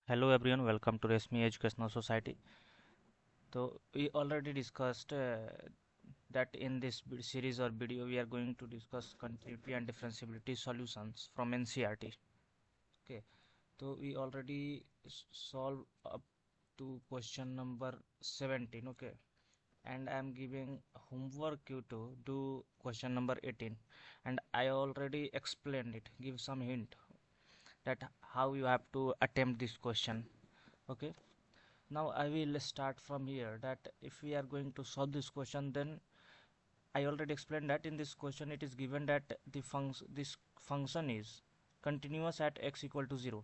Hello everyone, welcome to Resmi Educational Society. So we already discussed that in this series or video we are going to discuss continuity and differentiability solutions from NCERT. Okay, so we already solved up to question number 17. Okay, and I am giving homework you to do question number 18, and I already explained it. Give some hint that how you have to attempt this question. Okay. Now I will start from here that if we are going to solve this question, then I already explained that in this question it is given that this function is continuous at x equal to 0.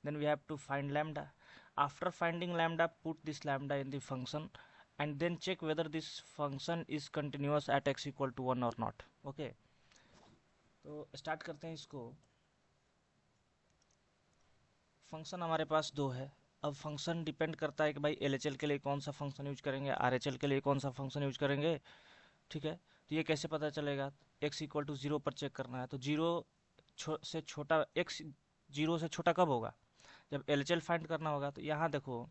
Then we have to find lambda. After finding lambda, put this lambda in the function and then check whether this function is continuous at x equal to 1 or not. Okay, तो start करते हैं इसको. Function हमारे पास दो है. अब function depend करता है कि भाई एल के लिए कौन सा फंक्शन यूज करेंगे, आर के लिए कौन सा फंक्शन यूज करेंगे. ठीक है, तो ये कैसे पता चलेगा. एक्स इक्वल टू जीरो पर चेक करना है, तो जीरो से छोटा एक्स जीरो से छोटा कब होगा, जब एल फाइंड करना होगा. तो यहाँ देखो,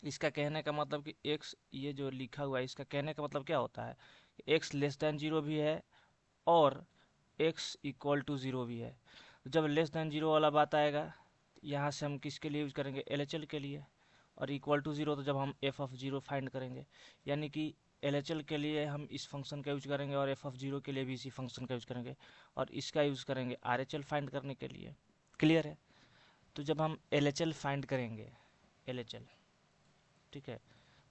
इसका कहने का मतलब कि एक्स ये जो लिखा हुआ है इसका कहने का मतलब क्या होता है, एक्स लेस देन जीरो भी है और एक्स इक्वल टू जीरो भी है. तो जब लेस देन जीरो वाला बात आएगा, यहाँ से हम किसके लिए यूज करेंगे, एल के लिए. और इक्वल टू ज़ीरो तो जब हम एफ ऑफ जीरो फाइंड करेंगे, यानी कि एल के लिए हम इस फंक्शन का यूज करेंगे और एफ ऑफ जीरो के लिए भी इसी फंक्शन का यूज करेंगे और इसका यूज करेंगे आर फाइंड करने के लिए. क्लियर है. तो जब हम एल फाइंड करेंगे, एल, ठीक है,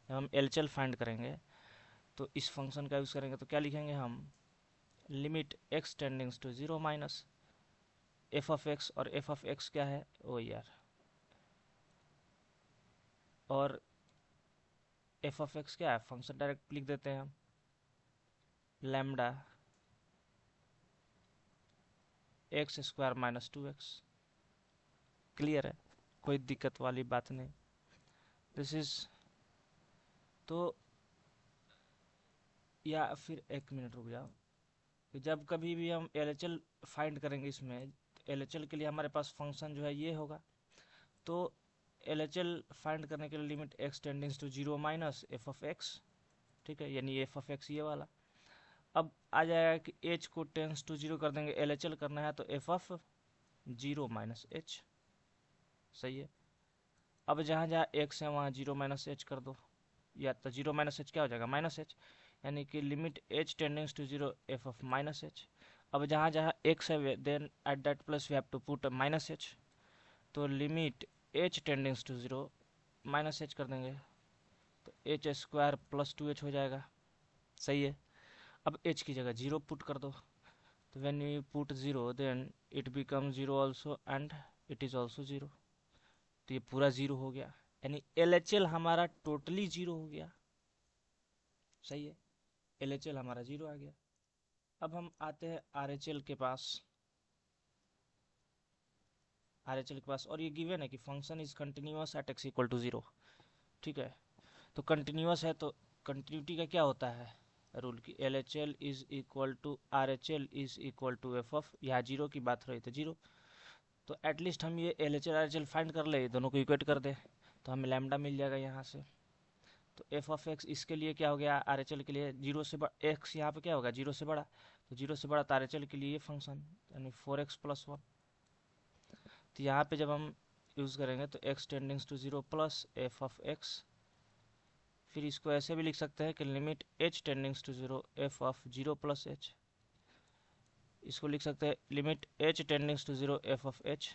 जब हम एल फाइंड करेंगे तो इस फंक्शन का यूज करेंगे. तो क्या लिखेंगे हम, limit x tendings to zero minus f of x. और एफ ऑफ एक्स क्या है, ओ यार, और एफ ऑफ एक्स क्या है, फंक्शन डायरेक्ट लिख देते हैं हम, lambda x square minus two x. Clear है, कोई दिक्कत वाली बात नहीं. दिस इज, तो या फिर एक मिनट रुक जाओ. कि जब कभी भी हम एल फाइंड करेंगे इसमें, एल के लिए हमारे पास फंक्शन जो है ये होगा. तो एल फाइंड करने के लिए limit x tendings to zero minus f of x. ठीक है, यानी एफ ऑफ एक्स ये वाला. अब आ जाएगा कि एच को टेंस टू जीरो कर देंगे, एल करना है तो F of zero minus H. सही है. अब जहाँ जहाँ एक्स है वहाँ जीरो माइनस एच कर दो, या तो जीरो माइनस एच क्या हो जाएगा, माइनस एच. यानी कि limit h tendings to zero f of minus h. अब जहाँ जहाँ एक्स है then at that place we have to put minus h. तो limit h tendings to zero minus h कर देंगे, तो h square plus two h हो जाएगा. सही है. अब एच की जगह जीरो पुट कर दो, तो when you put zero then it become zero also and it is also zero. तो ये पूरा जीरो हो गया, यानी एल हमारा टोटली जीरो हो गया. सही है, एल हमारा जीरो आ गया. अब हम आते हैं आर के पास. और ये गिवन है कि function is continuous at x equal to zero. ठीक है, तो कंटिन्यूअस है तो कंटिन्यूटी का क्या होता है रूल, की L is equal to R is equal to F of, यहाँ जीरो की बात रही तो जीरो. तो एटलीस्ट हम ये एल आर फाइंड कर ले, दोनों को इक्वेट कर दे, तो हमें लैम्डा मिल जाएगा यहाँ से. तो एफ ऑफ एक्स इसके लिए क्या हो गया, आर के लिए जीरो से बड़ा, एक्स यहाँ पे क्या होगा जीरो से बड़ा, तो जीरो से बड़ा तो आर के लिए ये फंक्शन, यानी फोर एक्स प्लस वन. तो यहाँ पे जब हम यूज़ करेंगे तो x tendings to zero plus f of x. फिर इसको ऐसे भी लिख सकते हैं कि limit h tendings to zero f of zero plus h. इसको लिख सकते हैं limit h tendings to zero f of h.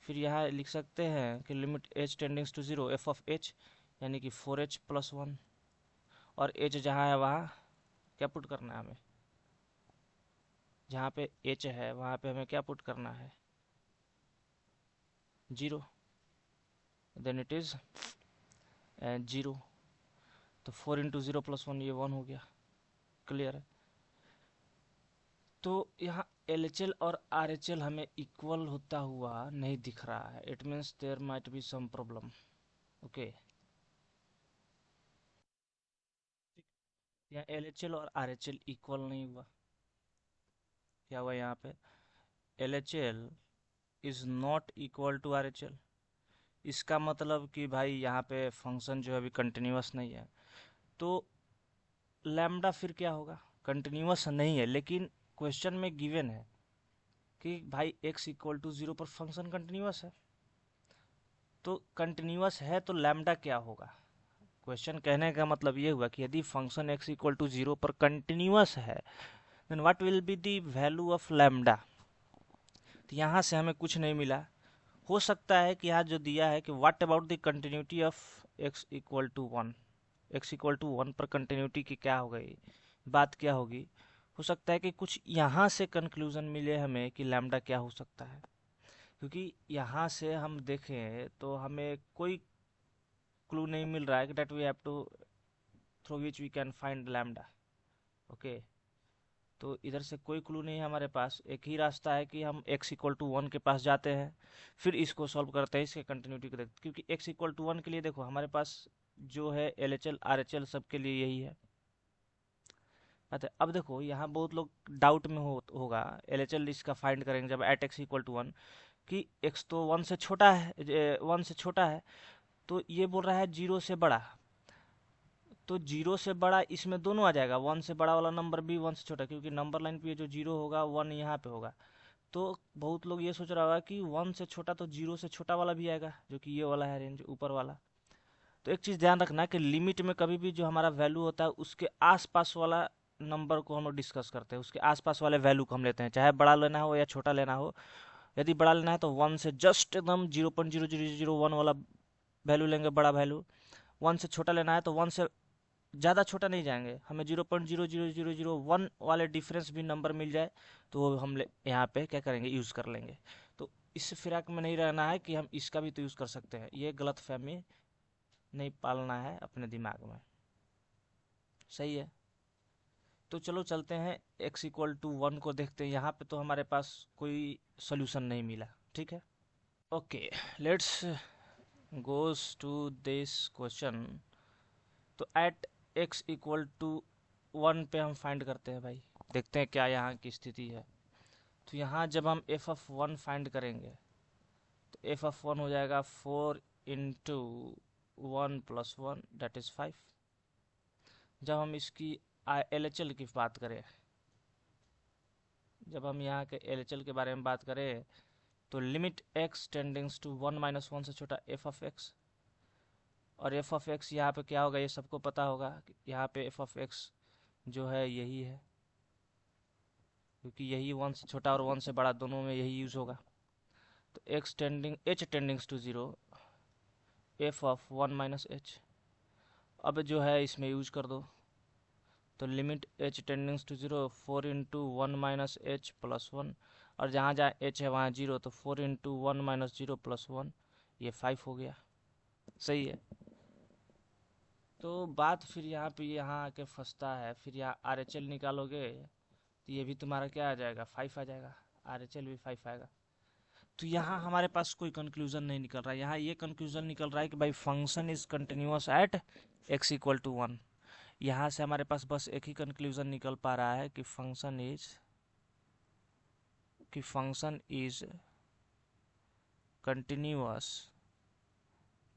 फिर यहाँ लिख सकते हैं कि limit h tendings to zero f of h, यानी कि फोर एच प्लस वन. और एच जहाँ है वहाँ क्या पुट करना है हमें, जहाँ पे एच है वहाँ पे हमें क्या पुट करना है, zero. Then it is zero. तो four into zero plus one, ये वन हो गया. क्लियर है. तो यहाँ एल और आर हमें इक्वल होता हुआ नहीं दिख रहा है. It means there might be some problem. Okay, यहाँ एल और आर इक्वल नहीं हुआ. क्या हुआ यहाँ पे, L is not equal to RHL। इसका मतलब कि भाई यहाँ पे फंक्शन जो है अभी कंटिन्यूस नहीं है, तो लैम्डा फिर क्या होगा, कंटिन्यूस नहीं है, लेकिन क्वेश्चन में गिवन है कि भाई x इक्वल टू 0 पर फंक्शन कंटिन्यूस है। तो कंटिन्यूस है तो लैम्डा क्या होगा, क्वेश्चन कहने का मतलब ये हुआ कि यदि फंक्शन x इक्वल टू 0 पर कंटिन्यूस है then what will be the value of lambda. तो यहाँ से हमें कुछ नहीं मिला। हो सकता है कि यहाँ जो दिया है कि what about the continuity of x equal to 1, x equal to 1 पर कंटिन्यूटी की क्या हो गई, बात क्या होगी। हो सकता है कि कुछ यहाँ से कंक्लूजन मिले हमें कि लैम्डा क्या हो सकता है, क्योंकि यहाँ से हम देखें तो हमें कोई क्लू नहीं मिल रहा है कि that we have to through which we can find lambda. Okay, तो इधर से कोई क्लू नहीं है हमारे पास। एक ही रास्ता है कि हम x इक्वल टू 1 के पास जाते हैं, फिर इसको सॉल्व करते हैं, इसके कंटिन्यूटी को देखते, क्योंकि x इक्वल टू 1 के लिए देखो हमारे पास जो है LHL RHL सबके लिए यही है। अच्छा, अब देखो यहाँ बहुत लोग डाउट में होगा LHL इसका फाइंड करेंगे जब एट x इक्वल टू 1 कि x तो 1 से छोटा है, 1 से छोटा है, तो ये बोल रहा है 0 से बड़ा, तो 0 से बड़ा इसमें दोनों आ जाएगा, 1 से बड़ा वाला नंबर भी 1 से छोटा, क्योंकि नंबर लाइन पे जो 0 होगा 1 यहाँ पे होगा। तो बहुत लोग ये सोच रहा होगा कि 1 से छोटा तो 0 से छोटा वाला भी आएगा, जो कि ये वाला है रेंज ऊपर वाला। तो एक चीज़ ध्यान रखना कि लिमिट में कभी भी जो हमारा वैल्यू होता है उसके आसपास वाला नंबर को हम लोग डिस्कस करते हैं, उसके आसपास वाले वैल्यू को हम लेते हैं, चाहे बड़ा लेना हो या छोटा लेना हो। यदि बड़ा लेना है तो 1 से जस्ट एकदम 0.0001 वाला वैल्यू लेंगे, बड़ा वैल्यू। 1 से छोटा लेना है तो 1 से ज़्यादा छोटा नहीं जाएंगे, हमें 0.00001 वाले डिफरेंस भी नंबर मिल जाए तो वो हम यहाँ पे क्या करेंगे, यूज़ कर लेंगे। तो इस फिराक में नहीं रहना है कि हम इसका भी तो यूज़ कर सकते हैं, ये गलत फहमी नहीं पालना है अपने दिमाग में। सही है, तो चलो चलते हैं x इक्वल टू 1 को देखते हैं। यहाँ पे तो हमारे पास कोई सोल्यूशन नहीं मिला, ठीक है। Okay, let's goes to this question. तो एट x इक्वल टू 1 पे हम फाइंड करते हैं भाई, देखते हैं क्या यहाँ की स्थिति है। तो यहाँ जब हम f ऑफ 1 फाइंड करेंगे तो f ऑफ 1 हो जाएगा 4 इंटू 1 प्लस 1 डेट इज़ 5। जब हम इसकी LHL की बात करें, जब हम यहाँ के LHL के बारे में बात करें तो limit x tendings to 1 minus 1 से छोटा f ऑफ x, और f ऑफ x यहाँ पे क्या होगा ये सबको पता होगा, यहाँ पे f ऑफ x जो है यही है, क्योंकि यही 1 से छोटा और 1 से बड़ा दोनों में यही यूज़ होगा। तो h tendings to 0 f of 1 minus h, अब जो है इसमें यूज कर दो, तो लिमिट h टेंडिंग्स टू 0 4 इंटू 1 माइनस h प्लस 1, और जहाँ जहाँ h है वहाँ 0, तो 4 इंटू 1 माइनस 0 प्लस 1, ये 5 हो गया। सही है, तो बात फिर यहाँ पे यहाँ आके फंसता है, फिर यहाँ RHL निकालोगे तो ये भी तुम्हारा क्या आ जाएगा, 5 आ जाएगा, RHL भी 5 आएगा। तो यहाँ हमारे पास कोई कंक्लूजन नहीं निकल रहा है, यहाँ ये कंक्लूजन निकल रहा है कि भाई function is continuous at x equal to 1। यहाँ से हमारे पास बस एक ही कंक्लूजन निकल पा रहा है कि function is continuous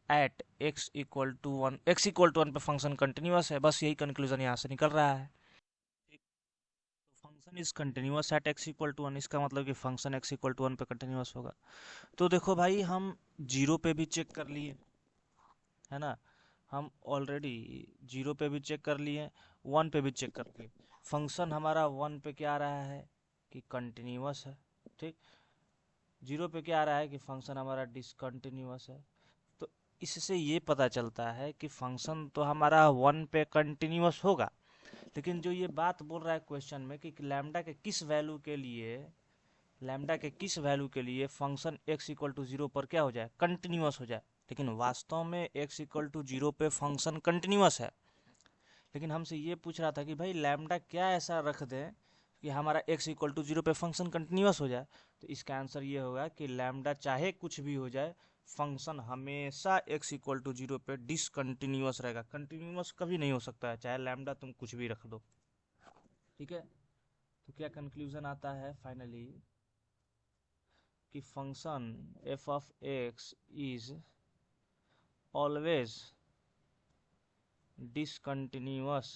at x equal to 1, x equal to 1 पे फंक्शन कंटिन्यूअस है, बस यही कंक्लूजन यहाँ से निकल रहा है। Function is continuous at x equal to 1, इसका मतलब कि फंक्शन x इक्वल टू 1 पे कंटिन्यूअस होगा। तो देखो भाई हम 0 पे भी चेक कर लिए है ना, हम ऑलरेडी 0 पे भी चेक कर लिए, 1 पे भी चेक कर लिए, फंक्शन हमारा 1 पे क्या आ रहा है कि कंटिन्यूअस है, ठीक। 0 पे क्या आ रहा है कि फंक्शन हमारा डिसकंटिन्यूअस है। तो इससे ये पता चलता है कि फंक्शन तो हमारा 1 पे कंटिन्यूअस होगा, लेकिन जो ये बात बोल रहा है क्वेश्चन में कि लैम्डा के किस वैल्यू के लिए फंक्शन x इक्वल टू 0 पर क्या हो जाए, कंटिन्यूअस हो जाए, लेकिन वास्तव में x इक्वल टू 0 पे फंक्शन कंटिन्यूअस है। लेकिन हमसे ये पूछ रहा था कि भाई लैम्डा क्या ऐसा रख दें कि हमारा x इक्वल टू 0 पे फंक्शन कंटिन्यूअस हो जाए। तो इसका आंसर ये होगा कि लैम्डा चाहे कुछ भी हो जाए, फंक्शन हमेशा x इक्वल टू 0 पे डिसकंटिन्यूअस रहेगा, कंटिन्यूअस कभी नहीं हो सकता है, चाहे लैम्डा तुम कुछ भी रख दो। ठीक है, तो क्या कंक्लूजन आता है फाइनली कि function f of x is always discontinuous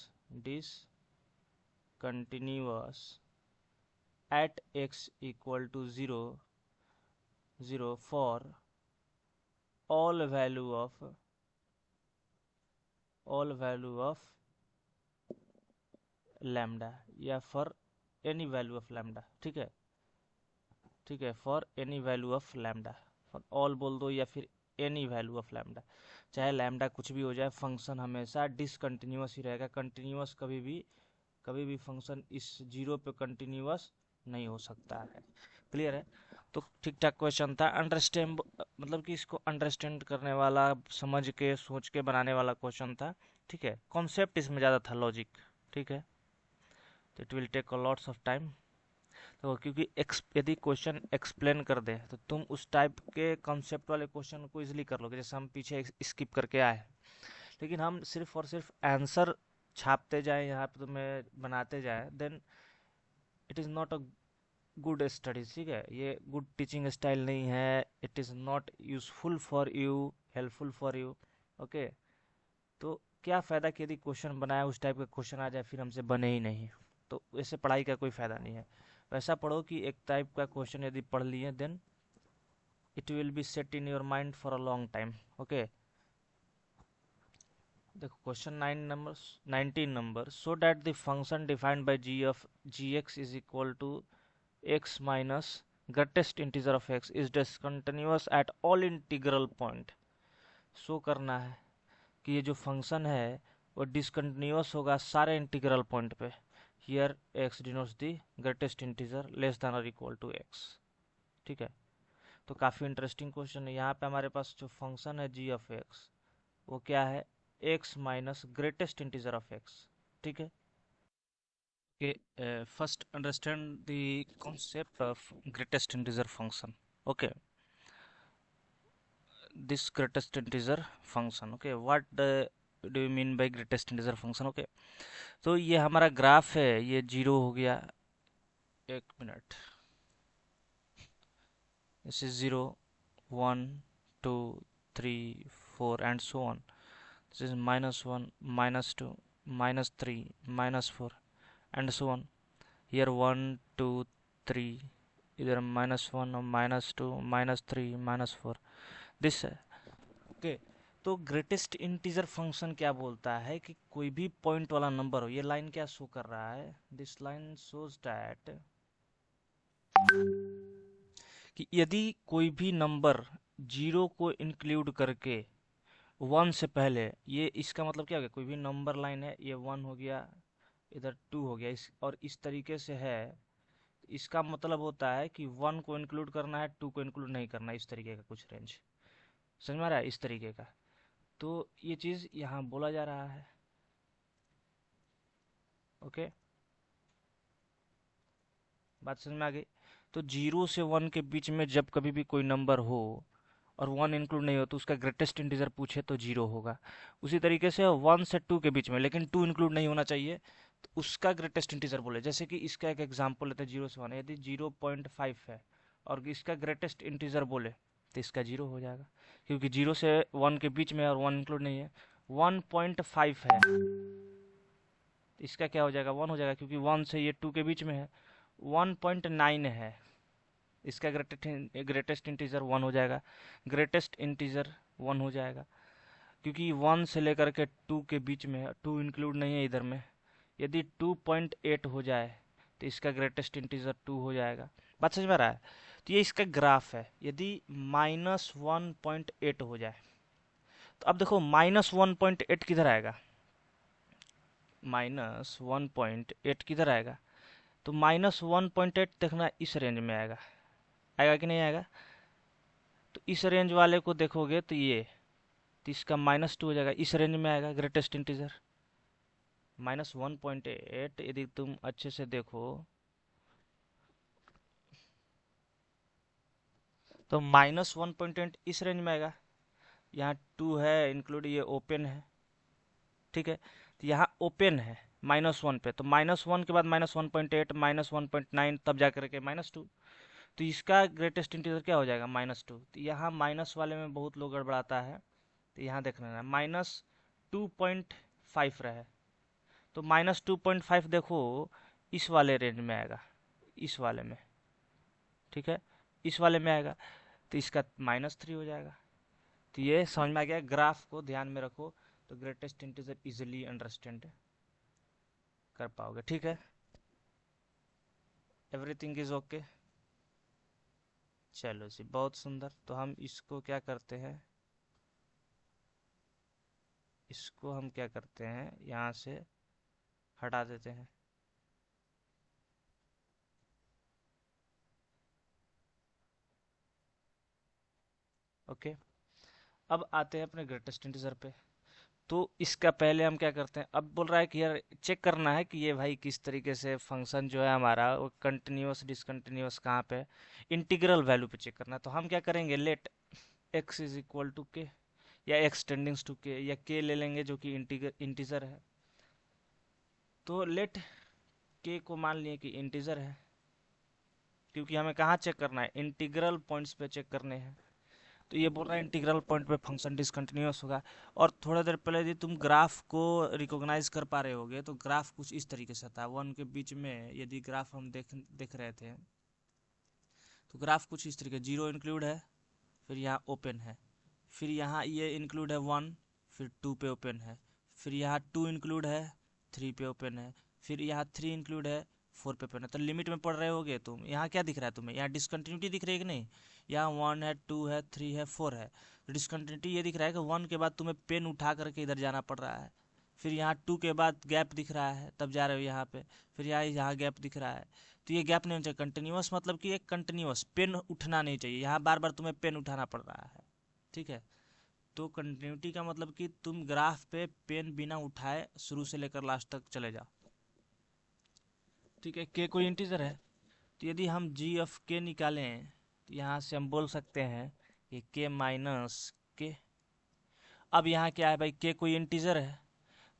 at x equal to 0 for all value of lambda या for any value of lambda. ठीक है, for any value of lambda, for all बोल दो या फिर एनी वैल्यू ऑफ लैम्डा, चाहे lambda कुछ भी हो जाए, फंक्शन हमेशा डिसकंटिन्यूअस ही रहेगा। कंटिन्यूअस कभी भी फंक्शन इस जीरो पे कंटिन्यूअस नहीं हो सकता है। क्लियर है? तो ठीक ठाक क्वेश्चन था, अंडरस्टैंड मतलब कि इसको अंडरस्टैंड करने वाला, समझ के सोच के बनाने वाला क्वेश्चन था। ठीक है, कॉन्सेप्ट इसमें ज़्यादा था, लॉजिक। ठीक है, तो it will take a lots of time. तो क्योंकि यदि क्वेश्चन एक्सप्लेन कर दे तो तुम उस टाइप के कॉन्सेप्ट वाले क्वेश्चन को इजीली कर लोगे, जैसे हम पीछे स्किप करके आए। लेकिन हम सिर्फ और सिर्फ आंसर छापते जाए यहाँ पे, तुम्हें बनाते जाए, then it is not a good studies. ठीक है, ये गुड टीचिंग स्टाइल नहीं है, it is not useful for you, helpful for you. Okay, तो क्या फ़ायदा कि यदि क्वेश्चन बनाया उस टाइप का क्वेश्चन आ जाए फिर हमसे बने ही नहीं, तो ऐसे पढ़ाई का कोई फ़ायदा नहीं है। वैसा पढ़ो कि एक टाइप का क्वेश्चन यदि पढ़ लिए, then it will be set in your mind for a long time. Okay, देखो question 19 number, so that the function defined by g of g x is equal to x minus greatest integer of x is discontinuous at all integral point. Show करना है कि ये जो function है वो discontinuous होगा सारे इंटीग्रल पॉइंट पे। Here x denotes the greatest integer less than और इक्वल टू एक्स। ठीक है, तो काफ़ी इंटरेस्टिंग क्वेश्चन है। यहाँ पे हमारे पास जो फंक्शन है जी ऑफ एक्स, वो क्या है, x minus greatest integer of x. ठीक है, first understand the concept of greatest integer function. Okay, this greatest integer function, okay, what do you mean by greatest integer function? Okay, तो ये हमारा graph है, ये जीरो हो गया, एक minute, this is 0 1 2 3 4 and so on. This is -1 -2 -3 -4 and so on. Here 1 2 3, इधर -1 -2 -3 -4, this है। ओके, तो ग्रेटेस्ट इंटीजर फंक्शन क्या बोलता है कि कोई भी पॉइंट वाला नंबर हो, ये लाइन क्या शो कर रहा है, दिस लाइन शोज दैट कि यदि कोई भी नंबर जीरो को इंक्लूड करके वन से पहले, ये इसका मतलब क्या हो गया, कोई भी नंबर लाइन है, ये वन हो गया, इधर टू हो गया, और इस तरीके से है, इसका मतलब होता है कि वन को इंक्लूड करना है, टू को इंक्लूड नहीं करना है, इस तरीके का कुछ रेंज। समझ में आ रहा है? इस तरीके का, तो ये चीज़ यहाँ बोला जा रहा है। ओके, बात समझ में आ गई? तो जीरो से वन के बीच में जब कभी भी कोई नंबर हो और वन इंक्लूड नहीं हो तो उसका ग्रेटेस्ट इंटीजर पूछे तो जीरो होगा। उसी तरीके से वन से टू के बीच में, लेकिन टू इंक्लूड नहीं होना चाहिए, तो उसका ग्रेटेस्ट इंटीजर बोले। जैसे कि इसका एक एग्जांपल लेते हैं, जीरो से वन, यदि 0.5 है और इसका ग्रेटेस्ट इंटीजर बोले तो इसका जीरो हो जाएगा, क्योंकि जीरो से वन के बीच में और वन इंक्लूड नहीं है। 1.5 है, इसका क्या हो जाएगा, वन हो जाएगा, क्योंकि वन से ये टू के बीच में है। 1.9 है, इसका ग्रेटेस्ट इंटीजर वन हो जाएगा, ग्रेटेस्ट इंटीजर वन हो जाएगा, क्योंकि वन से लेकर के टू के बीच में है, टू इंक्लूड नहीं है इधर में। यदि 2.8 हो जाए तो इसका ग्रेटेस्ट इंटीजर टू हो जाएगा। बात समझ में आ रहा है? तो ये इसका ग्राफ है। यदि -1.8 हो जाए तो अब देखो -1.8 किधर आएगा, -1.8 किधर आएगा, तो -1.8 देखना इस रेंज में आएगा, आएगा कि नहीं आएगा? तो इस रेंज वाले को देखोगे तो ये, तो इसका -2 हो जाएगा, इस रेंज में आएगा ग्रेटेस्ट इंटीजर। -1.8 यदि तुम अच्छे से देखो तो -1.8 इस रेंज में आएगा। यहाँ टू है इंक्लूड, ये ओपन है। ठीक है, तो यहाँ ओपन है -1 पे, तो -1 के बाद -1.8 -1.9 तब जा करके -2। तो इसका ग्रेटेस्ट इंटीजर क्या हो जाएगा, -2। तो यहाँ माइनस वाले में बहुत लोग गड़बड़ाता है, तो यहाँ देख लेना -2.5 रहे, तो -2.5 देखो इस वाले रेंज में आएगा, इस वाले में, ठीक है, इस वाले में आएगा, तो इसका -3 हो जाएगा। तो ये समझ में आ गया, ग्राफ को ध्यान में रखो तो ग्रेटेस्ट इंटीजर इजिली अंडरस्टैंड कर पाओगे, ठीक है, एवरीथिंग इज ओके। चलो जी, बहुत सुंदर। तो हम इसको क्या करते हैं, इसको हम क्या करते हैं, यहाँ से हटा देते हैं। ओके, अब आते हैं अपने ग्रेटेस्ट इंटीजर पे। तो इसका पहले हम क्या करते हैं, अब बोल रहा है कि यार चेक करना है कि ये भाई किस तरीके से फंक्शन जो है हमारा वो कंटिन्यूअस डिसकंटिन्यूअस कहाँ पे, इंटीग्रल वैल्यू पे चेक करना है। तो हम क्या करेंगे, let x is equal to k, या x टेंडिंग्स टू के, या k ले लेंगे जो कि इंटीजर है। तो लेट k को मान लिए कि इंटीजर है, क्योंकि हमें कहाँ चेक करना है, इंटीग्रल पॉइंट्स पे चेक करने हैं। तो ये बोल रहा है इंटीग्रल पॉइंट पे फंक्शन डिसकंटिन्यूअस होगा। और थोड़ा देर पहले यदि तुम ग्राफ को रिकॉग्नाइज कर पा रहे होगे, तो ग्राफ कुछ इस तरीके से था, वन के बीच में यदि ग्राफ हम देख रहे थे, तो ग्राफ कुछ इस तरीके, 0 इंक्लूड है, फिर यहाँ ओपन है, फिर यहाँ ये इंक्लूड है 1, फिर 2 पे ओपन है, फिर यहाँ 2 इंक्लूड है, 3 पे ओपन है, फिर यहाँ 3 इंक्लूड है, 4 पे ओपन है। तो लिमिट में पढ़ रहे होगे तुम, यहाँ क्या दिख रहा है तुम्हें, यहाँ डिसकंटिन्यूटी दिख रही है कि नहीं, यहाँ 1 है, 2 है, 3 है, 4 है। तो डिसकंटिन्यूटी ये दिख रहा है कि 1 के बाद तुम्हें पेन उठा करके इधर जाना पड़ रहा है, फिर यहाँ 2 के बाद गैप दिख रहा है, तब जा रहे हो यहाँ पे, फिर यहाँ गैप दिख रहा है। तो ये गैप नहीं होना चाहिए, कंटिन्यूअस मतलब कि एक कंटिन्यूअस पेन उठना नहीं चाहिए, यहाँ बार बार तुम्हें पेन उठाना पड़ रहा है, ठीक है। तो कंटिन्यूटी का मतलब कि तुम ग्राफ पे पेन बिना उठाए शुरू से लेकर लास्ट तक चले जाओ, ठीक है। के कोई इंटीजर है, तो यदि हम जी ऑफ के निकालें, तो यहाँ से हम बोल सकते हैं कि के माइनस के। अब यहाँ क्या है भाई, के कोई इंटीजर है,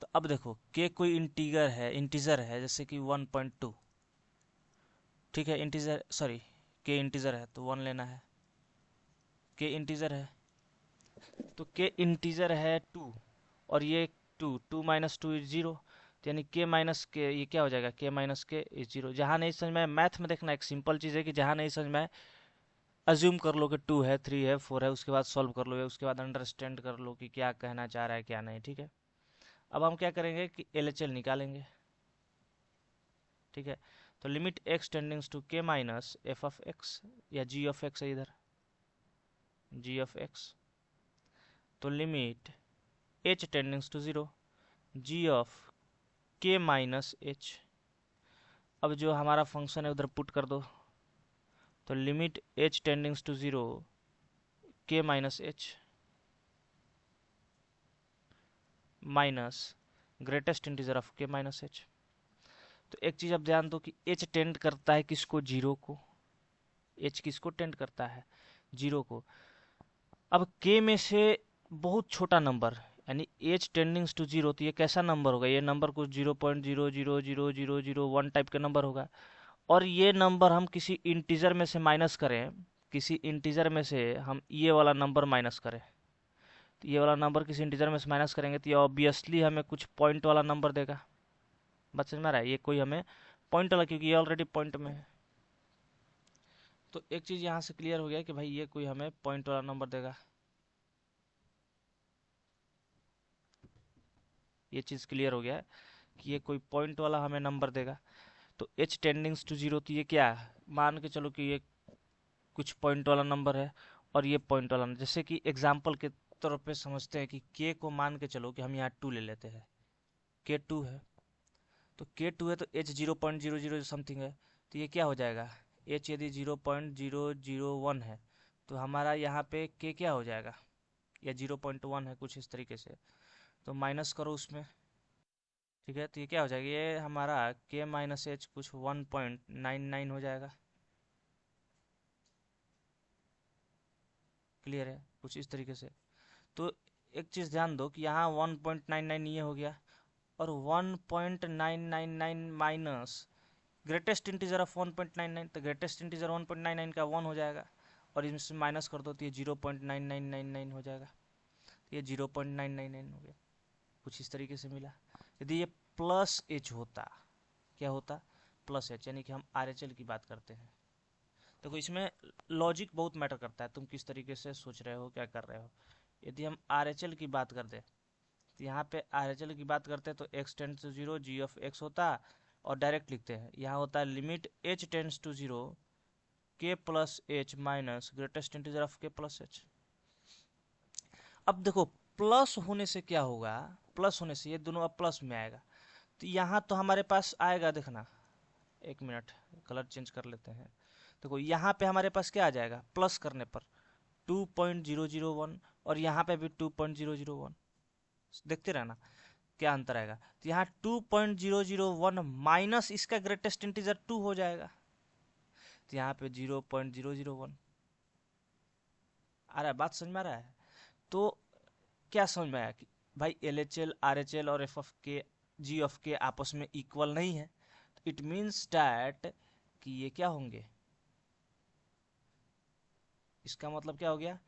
तो अब देखो के कोई इंटीजर है जैसे कि 1.2, ठीक है, इंटीजर, सॉरी, के इंटीजर है तो 1 लेना है, के इंटीजर है, तो के इंटीजर है 2, और ये 2 माइनस 2 इज 0, तो यानी के माइनस के ये क्या हो जाएगा, के माइनस के इज 0। जहाँ नहीं समझ में, मैथ में देखना एक सिंपल चीज़ है कि जहाँ नहीं समझ में अज्यूम कर लो कि 2 है, 3 है, 4 है, उसके बाद सॉल्व कर लो, या उसके बाद अंडरस्टैंड कर लो कि क्या कहना चाह रहा है क्या नहीं, ठीक है। अब हम क्या करेंगे कि LHL निकालेंगे, ठीक है। तो limit x tendings to k minus f of x, या जी ऑफ एक्स है इधर, जी ऑफ एक्स, तो limit h tendings to 0, g of k minus h. अब जो हमारा फंक्शन है उधर पुट कर दो, तो लिमिट h टेंडिंग्स टू 0 के minus H minus greatest integer of k minus h. तो एक चीज़ अब ध्यान दो कि h टेंड करता है किसको, 0 को, h किसको टेंड करता है, 0 को। अब k में से बहुत छोटा नंबर, यानी h टेंडिंग्स टू 0, तो ये कैसा नंबर होगा, ये नंबर कुछ 0.0000001 टाइप का नंबर होगा। और ये नंबर हम किसी इंटीजर में से माइनस करें, किसी इंटीजर में से हम ये वाला नंबर माइनस करें, तो ये वाला नंबर किसी इंटीजर में से माइनस करेंगे तो ये ऑब्वियसली हमें कुछ पॉइंट वाला नंबर देगा। बात समझ में आ रहा है, ये कोई हमें पॉइंट वाला, क्योंकि ये ऑलरेडी पॉइंट में है। तो एक चीज़ यहाँ से क्लियर हो गया कि भाई ये कोई हमें पॉइंट वाला नंबर देगा, ये चीज़ क्लियर हो गया कि ये कोई पॉइंट वाला हमें नंबर देगा। तो h टेंडिंग्स टू 0, तो ये क्या है, मान के चलो कि ये कुछ पॉइंट वाला नंबर है, और ये पॉइंट वाला, जैसे कि एग्जाम्पल के तौर पे समझते हैं कि k को मान के चलो कि हम यहाँ 2 ले लेते हैं, k 2 है, तो k 2 है तो h 0.00 समथिंग है, तो ये क्या हो जाएगा, h यदि 0.001 है तो हमारा यहाँ पे k क्या हो जाएगा, या 0.1 है कुछ इस तरीके से, तो माइनस करो उसमें, ठीक है। तो ये क्या हो जाएगा, ये हमारा k माइनस एच कुछ 1.99 हो जाएगा, क्लियर है, कुछ इस तरीके से। तो एक चीज़ ध्यान दो कि यहाँ 1.99 ये हो गया, और 1.999 माइनस ग्रेटेस्ट इंटीजर ऑफ 1.99, तो ग्रेटेस्ट इंटीजर 1.99 का 1 हो जाएगा, और इसमें माइनस कर दो तो ये 0.9999 हो जाएगा, ये 0.999 हो गया, कुछ इस तरीके से मिला। यदि ये प्लस एच होता, क्या होता, प्लस एच, यानी कि हम RHL की बात करते हैं। देखो इसमें लॉजिक बहुत मैटर करता है, तुम किस तरीके से सोच रहे हो, क्या कर रहे हो। यदि हम RHL की बात करते तो यहाँ पे RHL की बात करते हैं तो x tends to 0 g of x होता, और डायरेक्ट लिखते हैं, यहाँ होता है limit h tends to 0 k plus H minus greatest integer of k plus H. अब देखो प्लस होने से क्या होगा, प्लस होने से ये दोनों अब प्लस में आएगा, तो यहाँ तो हमारे पास आएगा, देखना एक मिनट कलर चेंज कर लेते हैं। देखो यहाँ पे हमारे पास क्या आ जाएगा, प्लस करने पर 2.001, और यहाँ पे भी 2.001, देखते रहना क्या अंतर आएगा। तो यहाँ 2.001 माइनस इसका ग्रेटेस्ट इंटीजर 2 हो जाएगा, तो यहाँ पे 0.001 आ रहा है, बात समझ में आ रहा है। तो क्या समझ में आया कि भाई LHL RHL और f ऑफ के g ऑफ के आपस में इक्वल नहीं है, तो इट मीन्स डैट कि ये क्या होंगे, इसका मतलब क्या हो गया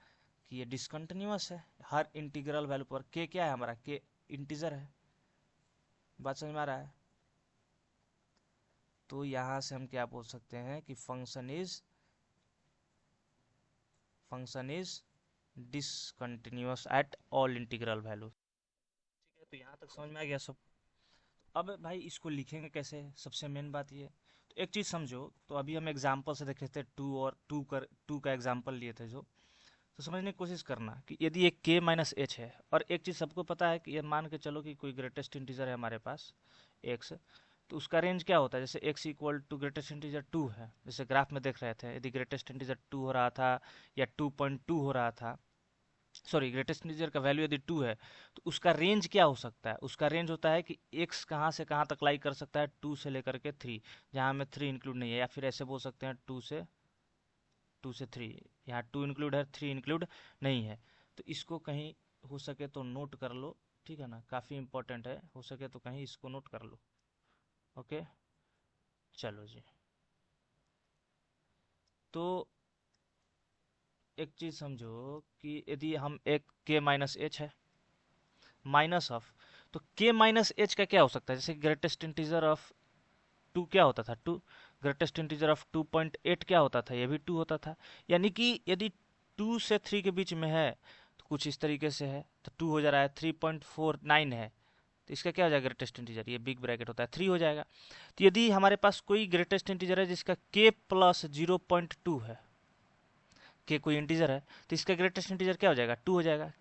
कि ये डिसकंटिन्यूअस है, हर इंटीग्रल वैल्यू पर k क्या है, हमारा k इंटीजर है, बात समझ में आ रहा है। तो यहां से हम क्या बोल सकते हैं कि function is discontinuous at all integral value. ठीक है, तो यहाँ तक समझ में आ गया सब। अब भाई इसको लिखेंगे कैसे, सबसे मेन बात ये, तो एक चीज़ समझो, तो अभी हम एग्जाम्पल से देखे थे टू का एग्जाम्पल लिए थे जो, तो समझने की कोशिश करना कि यदि एक k माइनस एच है, और एक चीज़ सबको पता है कि ये मान के चलो कि कोई ग्रेटेस्ट इंटीजर है हमारे पास x, तो उसका रेंज क्या होता है, जैसे x equal to greatest integer 2 है, जैसे ग्राफ में देख रहे थे, यदि ग्रेटेस्ट इंटीजर 2 हो रहा था या 2.2 हो रहा था, सॉरी ग्रेटेस्ट इंटीजर का वैल्यू यदि 2 है, तो उसका रेंज क्या हो सकता है, उसका रेंज होता है कि x कहाँ से कहाँ तक लाई कर सकता है, 2 से लेकर के 3, जहाँ में 3 इंक्लूड नहीं है, या फिर ऐसे बोल सकते हैं 2 से 3, यहाँ 2 इंक्लूड है, 3 इंक्लूड नहीं है। तो इसको कहीं हो सके तो नोट कर लो, ठीक है ना, काफ़ी इंपॉर्टेंट है, हो सके तो कहीं इसको नोट कर लो। ओके, चलो जी। तो एक चीज़ समझो कि यदि हम एक k माइनस एच है माइनस ऑफ, तो k माइनस एच का क्या हो सकता है, जैसे ग्रेटेस्ट इंटीजर ऑफ 2 क्या होता था 2, ग्रेटेस्ट इंटीजर ऑफ 2.8 क्या होता था, ये भी 2 होता था, यानी कि यदि 2 से 3 के बीच में है तो कुछ इस तरीके से है, तो 2 हो जा रहा है, 3.49 है, तो इसका क्या हो जाएगा ग्रेटेस्ट इंटीजर, ये बिग ब्रैकेट होता है 3 हो जाएगा। तो यदि हमारे पास कोई ग्रेटेस्ट इंटीजर है जिसका k प्लस 0.2 है, k कोई इंटीजर है, तो इसका ग्रेटेस्ट इंटीजर क्या हो जाएगा 2 हो जाएगा।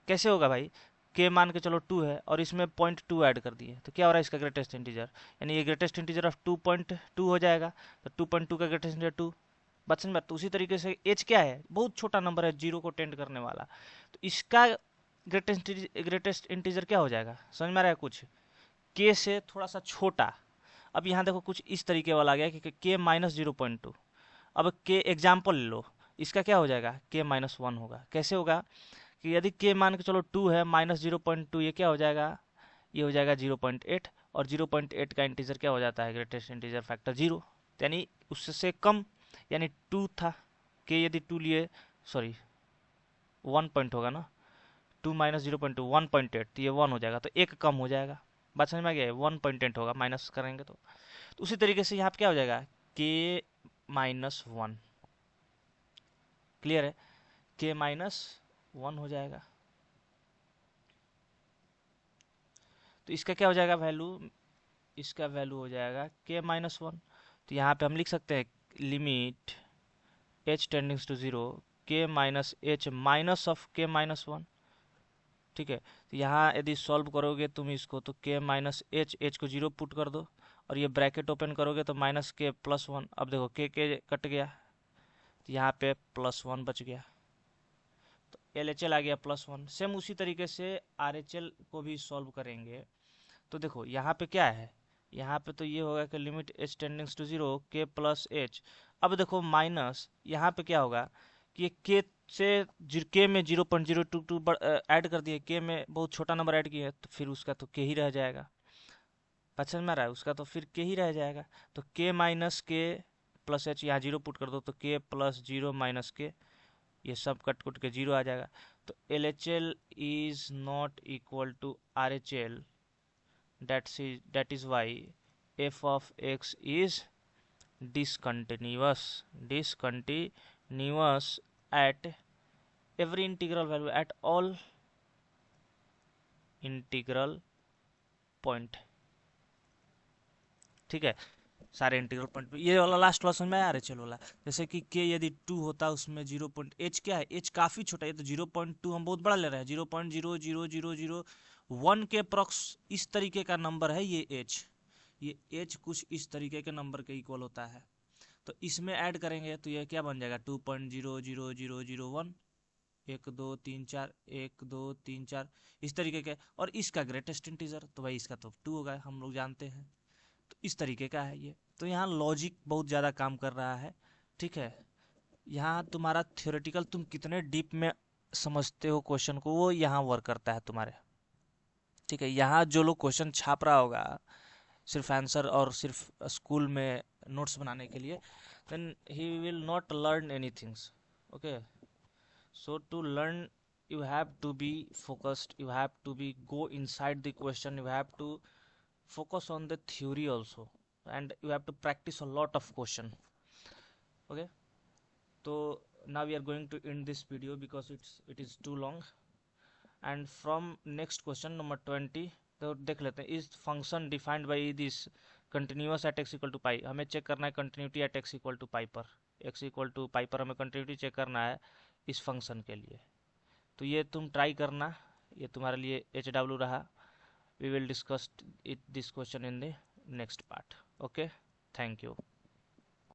कैसे होगा भाई, k मान के चलो 2 है और इसमें 0.2 ऐड कर दिए, तो क्या हो रहा है इसका ग्रेटेस्ट इंटीजर, यानी ये ग्रेटेस्ट इंटीजर ऑफ 2.2 हो जाएगा, तो 2.2 का ग्रेटेस्ट इंटीजर 2, बात समझ में। तो उसी तरीके से h क्या है, बहुत छोटा नंबर है, जीरो को टेंड करने वाला, तो इसका ग्रेटेस्ट इंटीजर क्या हो जाएगा, समझ में आ रहा है कुछ, k से थोड़ा सा छोटा। अब यहाँ देखो कुछ इस तरीके वाला आ गया कि k माइनस 0.2, अब k एग्जाम्पल ले लो, इसका क्या हो जाएगा k माइनस 1 होगा। कैसे होगा कि यदि k मान के चलो 2 है, माइनस 0.2, ये क्या हो जाएगा, ये हो जाएगा 0.8, और 0.8 का इंटीजर क्या हो जाता है, ग्रेटेस्ट इंटीजर फैक्टर 0, यानी उससे कम, यानी 2 था, k यदि 2 लिए, सॉरी 1 पॉइंट होगा ना, 2 माइनस 0.2 1.8, तो ये 1 हो जाएगा, तो एक कम हो जाएगा, बात समझ में आ गया, 1.8 होगा माइनस करेंगे तो उसी तरीके से यहाँ पे क्या हो जाएगा k माइनस 1, क्लियर है, k माइनस 1 हो जाएगा, तो इसका क्या हो जाएगा वैल्यू, इसका वैल्यू हो जाएगा k माइनस 1। तो यहाँ पे हम लिख सकते हैं limit h tendings to 0 k minus h minus of k minus 1, ठीक है। तो यहाँ यदि सॉल्व करोगे तुम इसको, तो k माइनस h को 0 पुट कर दो, और ये ब्रैकेट ओपन करोगे तो माइनस k प्लस 1, अब देखो k कट गया, तो यहाँ पे प्लस 1 बच गया, तो LHL आ गया प्लस 1। सेम उसी तरीके से RHL को भी सॉल्व करेंगे, तो देखो यहाँ पे क्या है, यहाँ पे तो ये होगा कि limit h tendings to 0 k plus h, अब देखो माइनस यहाँ पे क्या होगा कि ये k से k में 0.022 ऐड कर दिए, k में बहुत छोटा नंबर ऐड किया है, तो फिर उसका तो k ही रह जाएगा, बात समझ में आ रहा है उसका, तो फिर के ही रह जाएगा। तो के माइनस के प्लस एच, यहाँ जीरो पुट कर दो तो के प्लस जीरो माइनस के, ये सब कट कुट के जीरो आ जाएगा। तो L H L is not equal to R H L, that is why f of x is discontinuous at every integral value, at all integral point। ठीक है, सारे इंटीग्रल पॉइंट पे। ये वाला लास्ट वाला समझ में आया चलो वाला, जैसे कि के यदि 2 होता उसमें 0 पॉइंट, एच क्या है, एच काफी छोटा है, तो 0.2 हम बहुत बड़ा ले रहे हैं, 0.00001 के अप्रॉक्स इस तरीके का नंबर है ये एच। ये एच कुछ इस तरीके के नंबर के इक्वल होता है। तो इसमें ऐड करेंगे तो ये क्या बन जाएगा, 2.00001, 1 2 3 4, 1 2 3 4 इस तरीके के। और इसका ग्रेटेस्ट इंटीजर तो भाई इसका तो 2 होगा, हम लोग जानते हैं। तो इस तरीके का है ये। तो यहाँ लॉजिक बहुत ज़्यादा काम कर रहा है। ठीक है, यहाँ तुम्हारा थ्योरेटिकल तुम कितने डीप में समझते हो क्वेश्चन को, वो यहाँ वर्क करता है तुम्हारे। ठीक है, यहाँ जो लोग क्वेश्चन छाप रहा होगा सिर्फ आंसर और सिर्फ स्कूल में नोट्स बनाने के लिए, then he will not learn anythings. Okay, so to learn you have to be focused, you have to be go inside the question, you have to focus on the theory also, and you have to practice a lot of question. Okay, so now we are going to end this video because it is too long, and from next question number 20 तो देख लेते हैं, is function defined by this continuous at x equal to pi. हमें check करना है continuity at x equal to pi पर, x equal to pi पर हमें कंटिन्यूटी चेक करना है इस फंक्शन के लिए। तो ये तुम ट्राई करना, ये तुम्हारे लिए एच डब्ल्यू रहा। We will discuss it this question in the next part. Okay, thank you.